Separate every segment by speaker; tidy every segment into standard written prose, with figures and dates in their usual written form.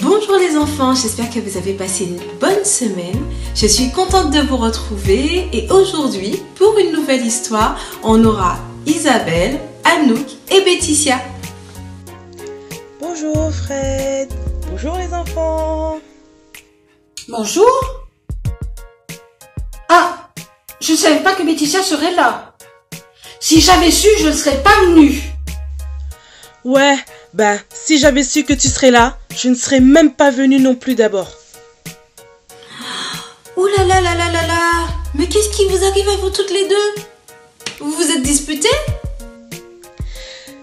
Speaker 1: Bonjour les enfants, j'espère que vous avez passé une bonne semaine. Je suis contente de vous retrouver et aujourd'hui, pour une nouvelle histoire, on aura Isabelle, Anouk et Bétitia.
Speaker 2: Bonjour Fred, bonjour les enfants.
Speaker 3: Bonjour. Ah, je ne savais pas que Bétitia serait là. Si j'avais su, je ne serais pas venue.
Speaker 2: Ouais, si j'avais su que tu serais là, je ne serais même pas venue non plus d'abord.
Speaker 1: Oh là là là là là là. Mais qu'est-ce qui vous arrive à vous toutes les deux? Vous vous êtes disputées?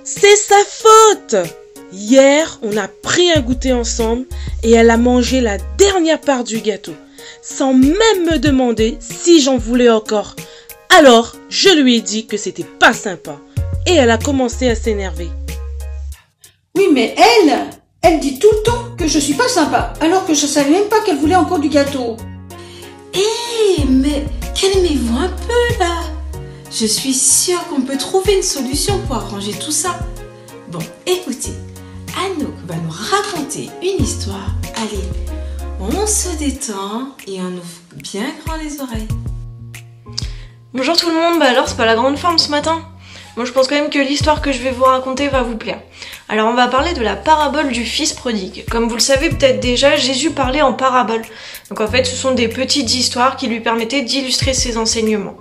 Speaker 2: C'est sa faute. Hier, on a pris un goûter ensemble et elle a mangé la dernière part du gâteau, sans même me demander si j'en voulais encore. Alors, je lui ai dit que c'était pas sympa et elle a commencé à s'énerver.
Speaker 3: Oui, mais elle dit tout le temps que je suis pas sympa, alors que je savais même pas qu'elle voulait encore du gâteau.
Speaker 1: Mais calmez-vous un peu là. Je suis sûre qu'on peut trouver une solution pour arranger tout ça. Bon, écoutez, Anouk va nous raconter une histoire. Allez, on se détend et on ouvre bien grand les oreilles.
Speaker 4: Bonjour tout le monde, alors c'est pas la grande forme ce matin. Moi je pense quand même que l'histoire que je vais vous raconter va vous plaire. Alors on va parler de la parabole du fils prodigue. Comme vous le savez peut-être déjà, Jésus parlait en parabole. Donc en fait ce sont des petites histoires qui lui permettaient d'illustrer ses enseignements.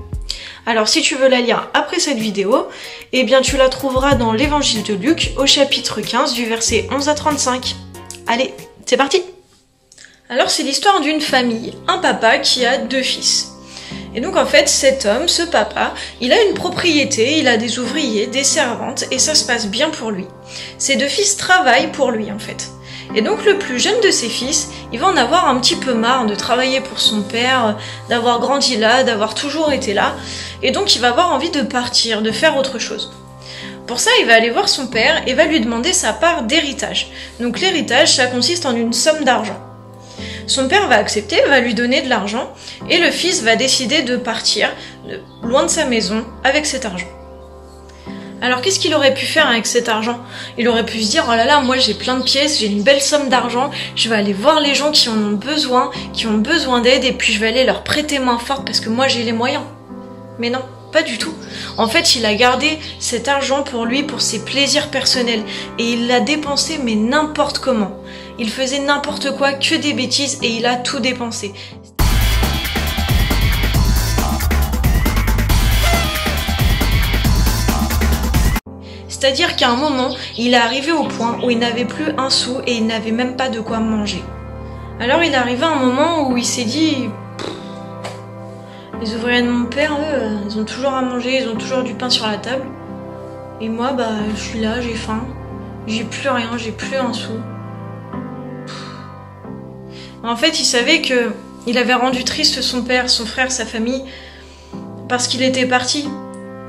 Speaker 4: Alors si tu veux la lire après cette vidéo, eh bien tu la trouveras dans l'évangile de Luc au chapitre 15 du verset 11 à 35. Allez, c'est parti! Alors c'est l'histoire d'une famille, un papa qui a 2 fils. Et donc en fait cet homme, ce papa, il a une propriété, il a des ouvriers, des servantes et ça se passe bien pour lui. Ses 2 fils travaillent pour lui en fait. Et donc le plus jeune de ses fils, il va en avoir un petit peu marre de travailler pour son père, d'avoir grandi là, d'avoir toujours été là. Et donc il va avoir envie de partir, de faire autre chose. Pour ça, il va aller voir son père et va lui demander sa part d'héritage. Donc l'héritage, ça consiste en une somme d'argent. Son père va accepter, va lui donner de l'argent et le fils va décider de partir loin de sa maison avec cet argent. Alors qu'est-ce qu'il aurait pu faire avec cet argent? Il aurait pu se dire « Oh là là, moi j'ai plein de pièces, j'ai une belle somme d'argent, je vais aller voir les gens qui en ont besoin d'aide et puis je vais aller leur prêter main forte parce que moi j'ai les moyens. » Mais non, pas du tout. En fait, il a gardé cet argent pour lui, pour ses plaisirs personnels et il l'a dépensé mais n'importe comment. Il faisait n'importe quoi, que des bêtises et il a tout dépensé. C'est-à-dire qu'à un moment, il est arrivé au point où il n'avait plus un sou et il n'avait même pas de quoi manger. Alors il est arrivé à un moment où il s'est dit « Les ouvriers de mon père, eux, ils ont toujours à manger, ils ont toujours du pain sur la table. Et moi, je suis là, j'ai faim, j'ai plus rien, j'ai plus un sou. » En fait, il savait que il avait rendu triste son père, son frère, sa famille, parce qu'il était parti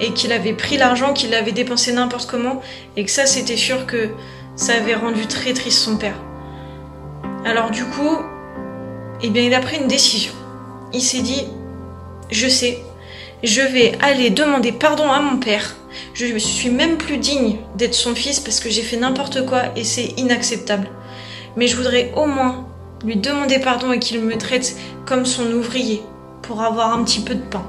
Speaker 4: et qu'il avait pris l'argent, qu'il l'avait dépensé n'importe comment, et que ça, c'était sûr que ça avait rendu très triste son père. Alors du coup, il a pris une décision. Il s'est dit, je sais, je vais aller demander pardon à mon père. Je suis même plus digne d'être son fils parce que j'ai fait n'importe quoi et c'est inacceptable. Mais je voudrais au moins lui demander pardon et qu'il me traite comme son ouvrier pour avoir un petit peu de pain.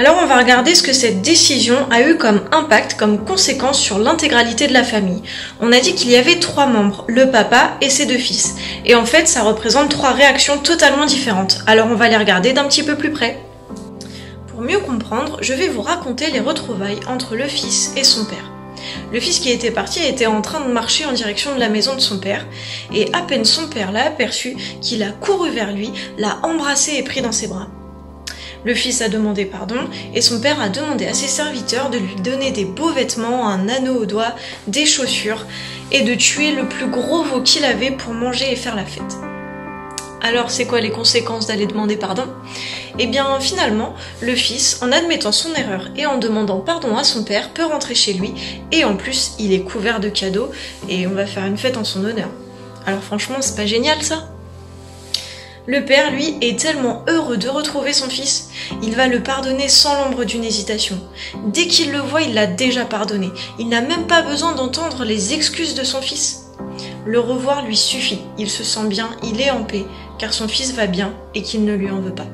Speaker 4: Alors on va regarder ce que cette décision a eu comme impact, comme conséquence sur l'intégralité de la famille. On a dit qu'il y avait 3 membres, le papa et ses 2 fils. Et en fait ça représente 3 réactions totalement différentes. Alors on va les regarder d'un petit peu plus près. Pour mieux comprendre, je vais vous raconter les retrouvailles entre le fils et son père. Le fils qui était parti était en train de marcher en direction de la maison de son père, et à peine son père l'a aperçu qu'il a couru vers lui, l'a embrassé et pris dans ses bras. Le fils a demandé pardon, et son père a demandé à ses serviteurs de lui donner des beaux vêtements, un anneau au doigt, des chaussures, et de tuer le plus gros veau qu'il avait pour manger et faire la fête. Alors c'est quoi les conséquences d'aller demander pardon? Eh bien finalement, le fils, en admettant son erreur et en demandant pardon à son père, peut rentrer chez lui et en plus il est couvert de cadeaux et on va faire une fête en son honneur. Alors franchement, c'est pas génial ça? Le père, lui, est tellement heureux de retrouver son fils, il va le pardonner sans l'ombre d'une hésitation. Dès qu'il le voit, il l'a déjà pardonné. Il n'a même pas besoin d'entendre les excuses de son fils. Le revoir lui suffit, il se sent bien, il est en paix, car son fils va bien et qu'il ne lui en veut pas.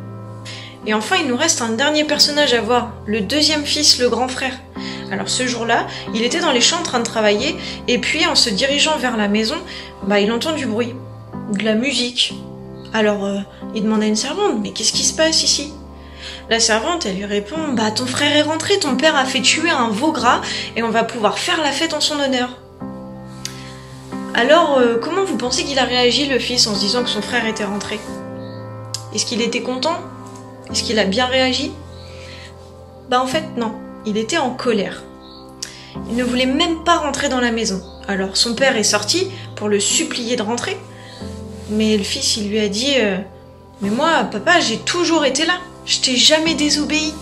Speaker 4: Et enfin, il nous reste un dernier personnage à voir, le deuxième fils, le grand frère. Alors ce jour-là, il était dans les champs en train de travailler, et puis en se dirigeant vers la maison, il entend du bruit, de la musique. Alors il demande à une servante, mais qu'est-ce qui se passe ici ? La servante, elle lui répond, ton frère est rentré, ton père a fait tuer un veau gras, et on va pouvoir faire la fête en son honneur. Alors, comment vous pensez qu'il a réagi, le fils, en se disant que son frère était rentré ? Est-ce qu'il était content ? Est-ce qu'il a bien réagi ? En fait, non. Il était en colère. Il ne voulait même pas rentrer dans la maison. Alors, son père est sorti pour le supplier de rentrer. Mais le fils, il lui a dit « Mais moi, papa, j'ai toujours été là. Je t'ai jamais désobéi.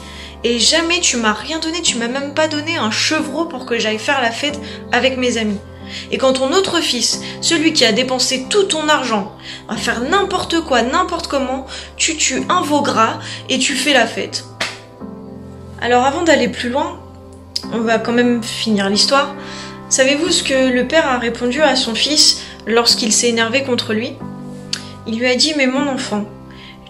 Speaker 4: Et jamais tu m'as rien donné. Tu m'as même pas donné un chevreau pour que j'aille faire la fête avec mes amis. Et quand ton autre fils, celui qui a dépensé tout ton argent, à faire n'importe quoi, n'importe comment, tu tues un veau gras et tu fais la fête. » Alors avant d'aller plus loin, on va quand même finir l'histoire. Savez-vous ce que le père a répondu à son fils lorsqu'il s'est énervé contre lui ? Il lui a dit « Mais mon enfant,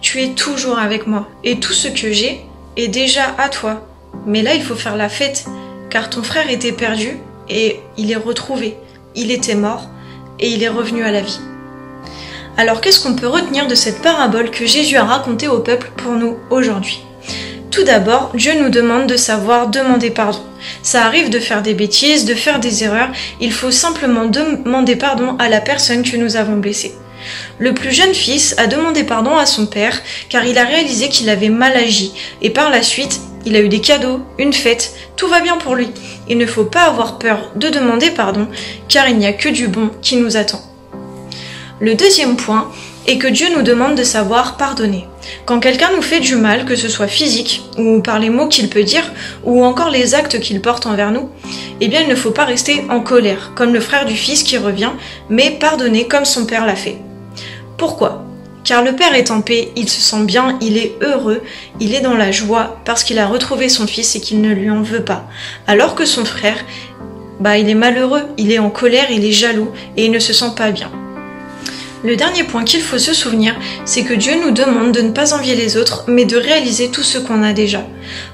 Speaker 4: tu es toujours avec moi et tout ce que j'ai est déjà à toi. Mais là, il faut faire la fête car ton frère était perdu et il est retrouvé. Il était mort et il est revenu à la vie. » Alors qu'est-ce qu'on peut retenir de cette parabole que Jésus a racontée au peuple pour nous aujourd'hui ? Tout d'abord, Dieu nous demande de savoir demander pardon. Ça arrive de faire des bêtises, de faire des erreurs, il faut simplement demander pardon à la personne que nous avons blessée. Le plus jeune fils a demandé pardon à son père car il a réalisé qu'il avait mal agi et par la suite, il a eu des cadeaux, une fête, tout va bien pour lui. Il ne faut pas avoir peur de demander pardon car il n'y a que du bon qui nous attend. Le deuxième point est que Dieu nous demande de savoir pardonner. Quand quelqu'un nous fait du mal, que ce soit physique, ou par les mots qu'il peut dire, ou encore les actes qu'il porte envers nous, il ne faut pas rester en colère, comme le frère du fils qui revient, mais pardonner comme son père l'a fait. Pourquoi ? Car le père est en paix, il se sent bien, il est heureux, il est dans la joie, parce qu'il a retrouvé son fils et qu'il ne lui en veut pas. Alors que son frère, il est malheureux, il est en colère, il est jaloux, et il ne se sent pas bien. Le dernier point qu'il faut se souvenir, c'est que Dieu nous demande de ne pas envier les autres, mais de réaliser tout ce qu'on a déjà.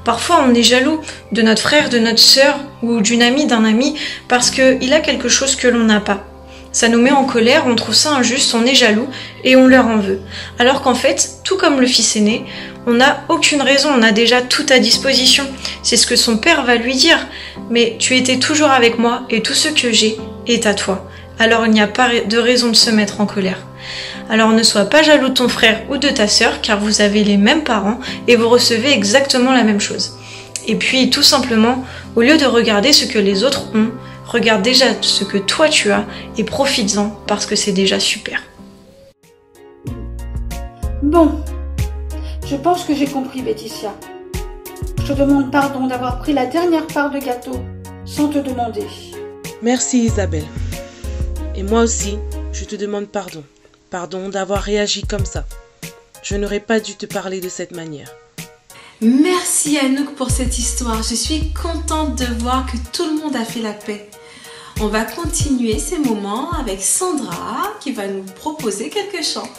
Speaker 4: Parfois, on est jaloux de notre frère, de notre sœur, ou d'une amie, d'un ami, parce qu'il a quelque chose que l'on n'a pas. Ça nous met en colère, on trouve ça injuste, on est jaloux, et on leur en veut. Alors qu'en fait, tout comme le fils aîné, on n'a aucune raison, on a déjà tout à disposition. C'est ce que son père va lui dire. Mais tu étais toujours avec moi, et tout ce que j'ai est à toi. Alors il n'y a pas de raison de se mettre en colère. Alors ne sois pas jaloux de ton frère ou de ta sœur car vous avez les mêmes parents et vous recevez exactement la même chose. Et puis tout simplement, au lieu de regarder ce que les autres ont, regarde déjà ce que toi tu as et profites-en parce que c'est déjà super.
Speaker 3: Bon, je pense que j'ai compris, Laetitia. Je te demande pardon d'avoir pris la dernière part de gâteau sans te demander.
Speaker 2: Merci Isabelle. Et moi aussi, je te demande pardon. Pardon d'avoir réagi comme ça. Je n'aurais pas dû te parler de cette manière.
Speaker 1: Merci Anouk pour cette histoire. Je suis contente de voir que tout le monde a fait la paix. On va continuer ces moments avec Sandra qui va nous proposer quelques chants.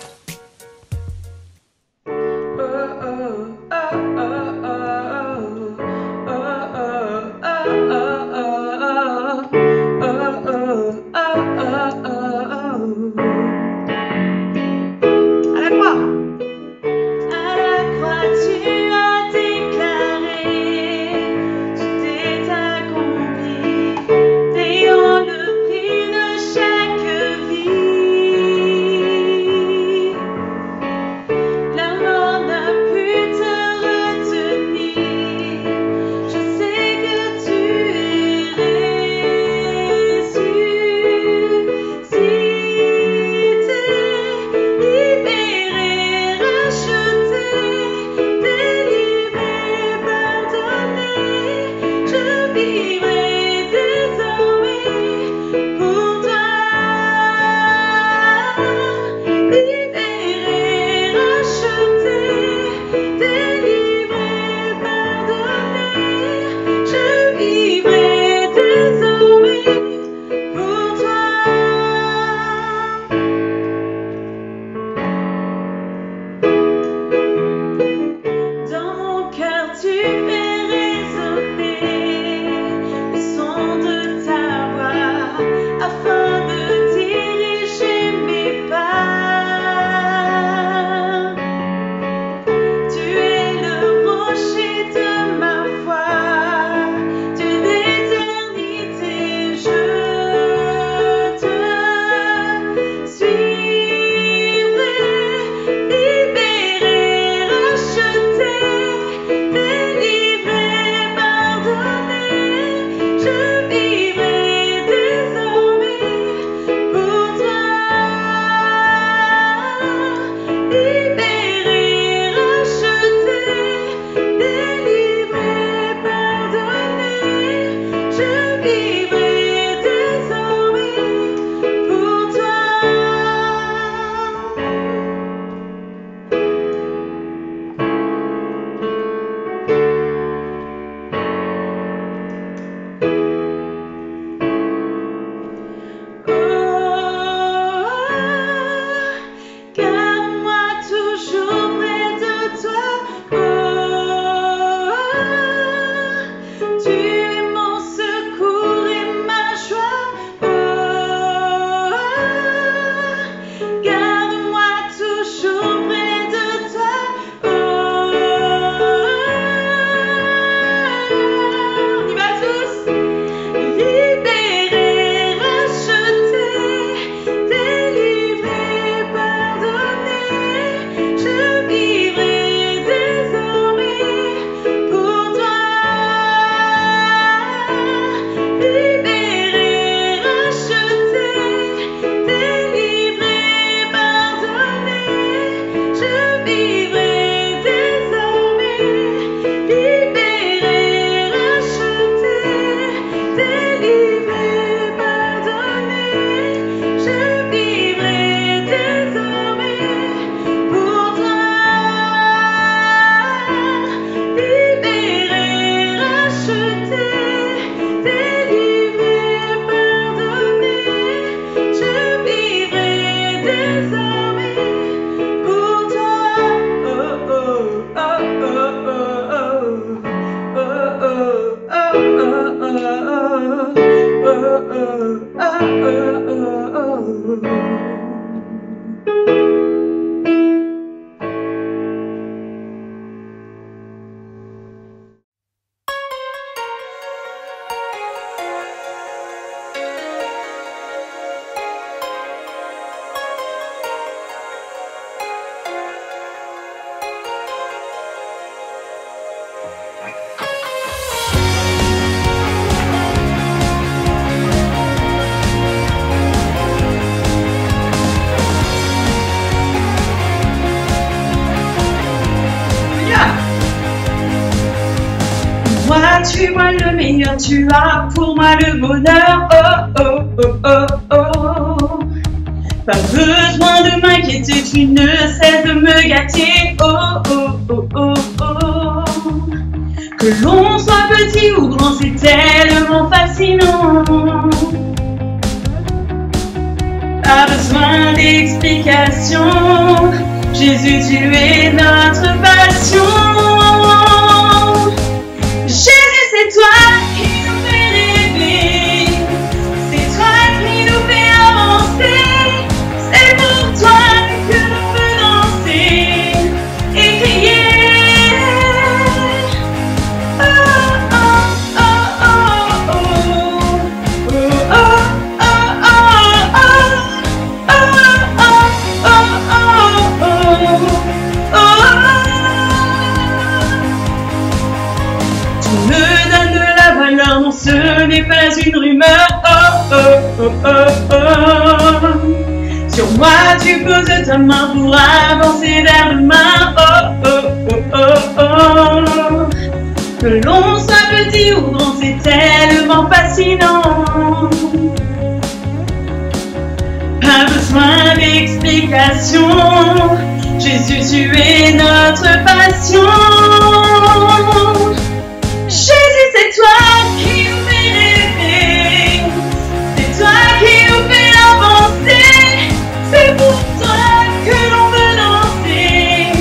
Speaker 5: Tu vois le meilleur, tu as pour moi le bonheur. Oh oh oh oh oh. Pas besoin de m'inquiéter, tu ne cesses de me gâter. Oh oh oh oh oh. Que l'on soit petit ou grand, c'est tellement fascinant. Pas besoin d'explication. Jésus, tu es notre passion. C'est toi qui nous fait rêver, c'est toi qui nous fait avancer, c'est pour toi que l'on peut danser et crier. Oh oh oh oh oh, oh oh oh oh oh oh oh oh. Tu me donnes de la valeur, non ce n'est pas une rumeur. Oh oh oh oh oh. Sur moi tu poses ta main pour avancer vers demain. Oh oh oh oh oh. Que l'on soit petit ou grand, c'est tellement fascinant. Pas besoin d'explication. Jésus, tu es notre passion. Jésus, c'est toi qui nous fait rêver, c'est toi qui nous fait avancer, c'est pour toi que l'on veut danser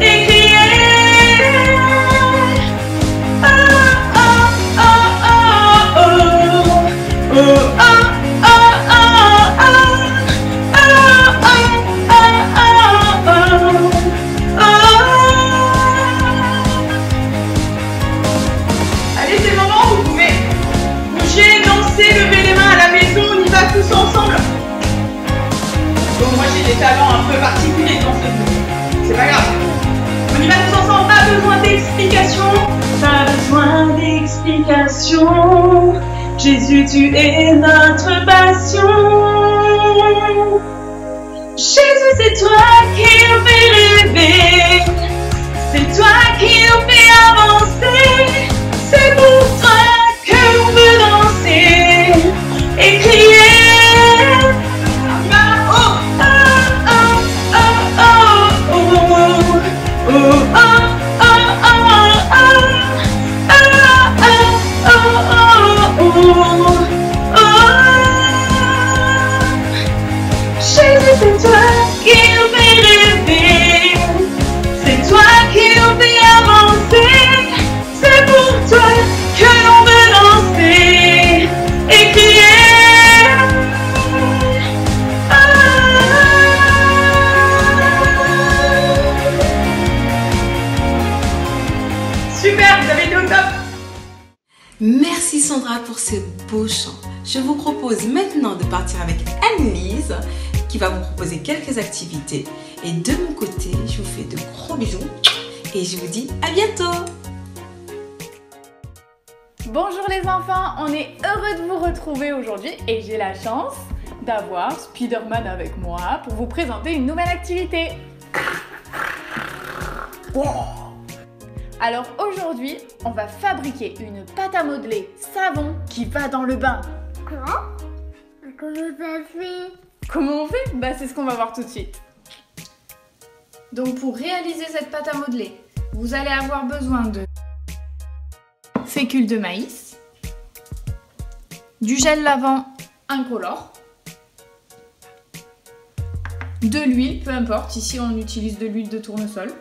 Speaker 5: et crier. Oh oh oh oh oh, oh oh oh oh oh, oh oh oh oh. Allez, c'est le moment où vous pouvez bouger, danser, lever les mains à la maison, on y va tous ensemble. Bon, moi j'ai des talents un peu particuliers dans ce jeu, c'est pas grave. On y va tous ensemble, pas besoin d'explication, pas besoin d'explication. Jésus, tu es notre passion. Jésus, c'est toi qui nous fait rêver, c'est toi qui nous fait avancer. C'est pour toi que l'on veut danser et crier. Oh oh oh oh oh oh oh oh oh oh. Jésus, c'est toi qui nous fait rêver, c'est toi qui nous fait avancer. C'est pour toi que l'on veut danser et crier. Ah. Super, vous avez été au top.
Speaker 1: Merci Sandra pour ce beau chant. Je vous propose maintenant de partir avec Anne-Lise qui va vous proposer quelques activités. Et de mon côté, je vous fais de gros bisous et je vous dis à bientôt.
Speaker 6: Bonjour les enfants, on est heureux de vous retrouver aujourd'hui et j'ai la chance d'avoir Spider-Man avec moi pour vous présenter une nouvelle activité. Alors aujourd'hui, on va fabriquer une pâte à modeler savon qui va dans le bain.
Speaker 7: Comment ça se fait?
Speaker 6: Comment on fait? Bah c'est ce qu'on va voir tout de suite. Donc pour réaliser cette pâte à modeler, vous allez avoir besoin de fécule de maïs, du gel lavant incolore, de l'huile, peu importe, ici on utilise de l'huile de tournesol,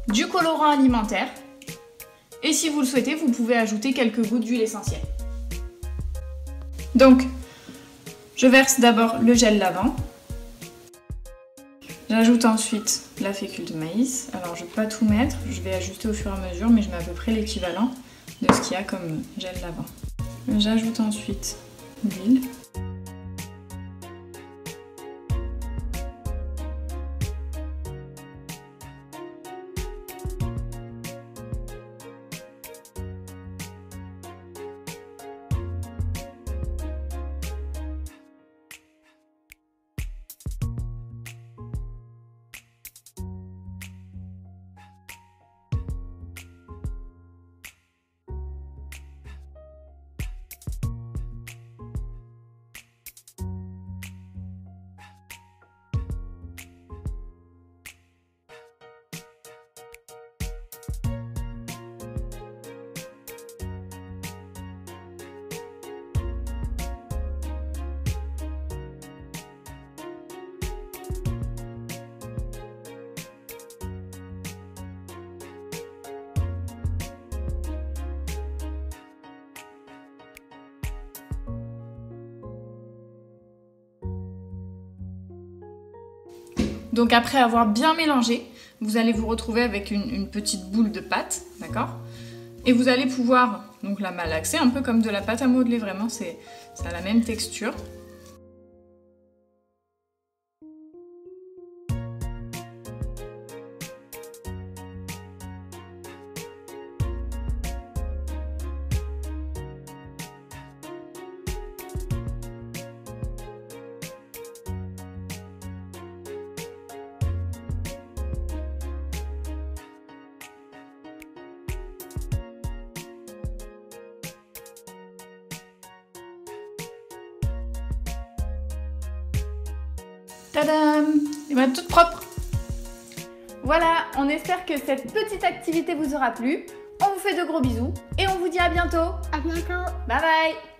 Speaker 6: du colorant alimentaire et si vous le souhaitez, vous pouvez ajouter quelques gouttes d'huile essentielle. Donc, je verse d'abord le gel lavant. J'ajoute ensuite la fécule de maïs. Alors je ne vais pas tout mettre, je vais ajuster au fur et à mesure, mais je mets à peu près l'équivalent de ce qu'il y a comme gel lavant. J'ajoute ensuite l'huile. Donc après avoir bien mélangé, vous allez vous retrouver avec une petite boule de pâte, d'accord? Et vous allez pouvoir donc la malaxer, un peu comme de la pâte à modeler, vraiment, ça a la même texture. Tadam! Et bien toute propre! Voilà, on espère que cette petite activité vous aura plu. On vous fait de gros bisous et on vous dit à bientôt!
Speaker 7: À bientôt.
Speaker 6: Bye bye!